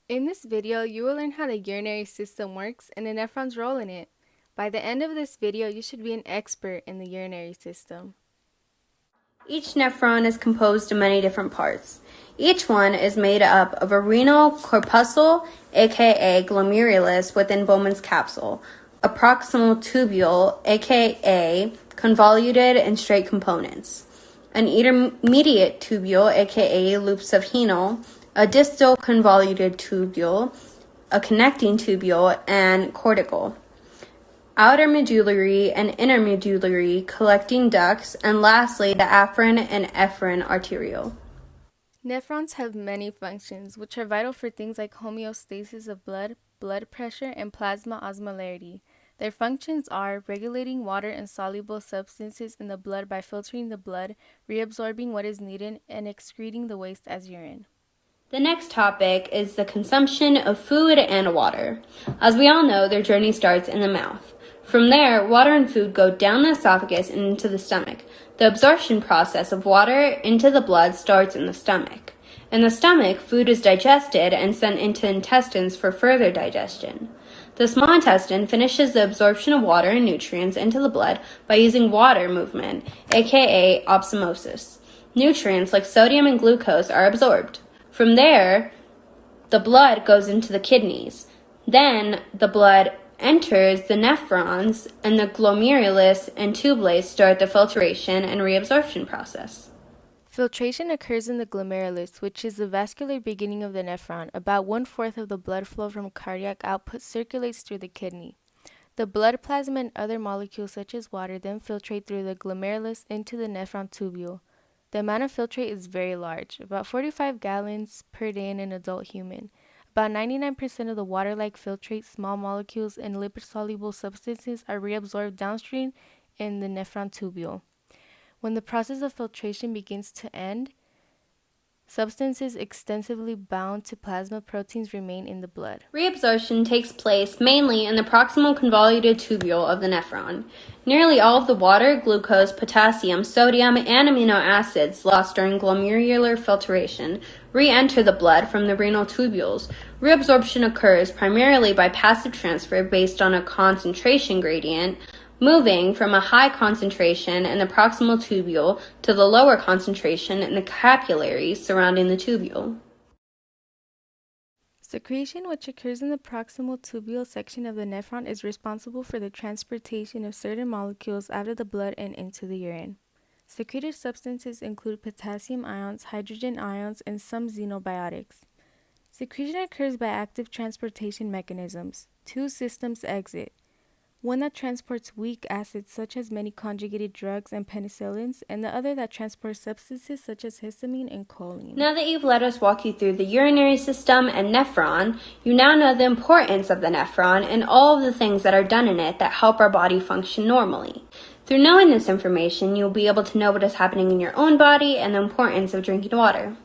In this video, you will learn how the urinary system works and the nephron's role in it. By the end of this video, you should be an expert in the urinary system. Each nephron is composed of many different parts. Each one is made up of a renal corpuscle, aka glomerulus, within Bowman's capsule, a proximal tubule, aka convoluted and straight components, an intermediate tubule, aka loops of Henle, a distal convoluted tubule, a connecting tubule, and cortical. Outer medullary and intermedullary collecting ducts, and lastly, the afferent and efferent arteriole. Nephrons have many functions, which are vital for things like homeostasis of blood, blood pressure, and plasma osmolarity. Their functions are regulating water and soluble substances in the blood by filtering the blood, reabsorbing what is needed, and excreting the waste as urine. The next topic is the consumption of food and water. As we all know, their journey starts in the mouth. From there, water and food go down the esophagus and into the stomach. The absorption process of water into the blood starts in the stomach. In the stomach, food is digested and sent into intestines for further digestion. The small intestine finishes the absorption of water and nutrients into the blood by using water movement, aka osmosis. Nutrients like sodium and glucose are absorbed. From there, the blood goes into the kidneys. Then the blood enters the nephrons, and the glomerulus and tubulate start the filtration and reabsorption process. Filtration occurs in the glomerulus, which is the vascular beginning of the nephron. About 1/4 of the blood flow from cardiac output circulates through the kidney. The blood plasma and other molecules such as water then filtrate through the glomerulus into the nephron tubule. The amount of filtrate is very large, about 45 gallons per day in an adult human. About 99% of the water-like filtrate, small molecules, and lipid-soluble substances are reabsorbed downstream in the nephron tubule. When the process of filtration begins to end, substances extensively bound to plasma proteins remain in the blood. Reabsorption takes place mainly in the proximal convoluted tubule of the nephron. Nearly all of the water, glucose, potassium, sodium, and amino acids lost during glomerular filtration re-enter the blood from the renal tubules. Reabsorption occurs primarily by passive transfer based on a concentration gradient, moving from a high concentration in the proximal tubule to the lower concentration in the capillaries surrounding the tubule. Secretion, which occurs in the proximal tubule section of the nephron, is responsible for the transportation of certain molecules out of the blood and into the urine. Secreted substances include potassium ions, hydrogen ions, and some xenobiotics. Secretion occurs by active transportation mechanisms. Two systems exit. One that transports weak acids such as many conjugated drugs and penicillins, and the other that transports substances such as histamine and choline. Now that you've let us walk you through the urinary system and nephron, you now know the importance of the nephron and all of the things that are done in it that help our body function normally. Through knowing this information, you'll be able to know what is happening in your own body and the importance of drinking water.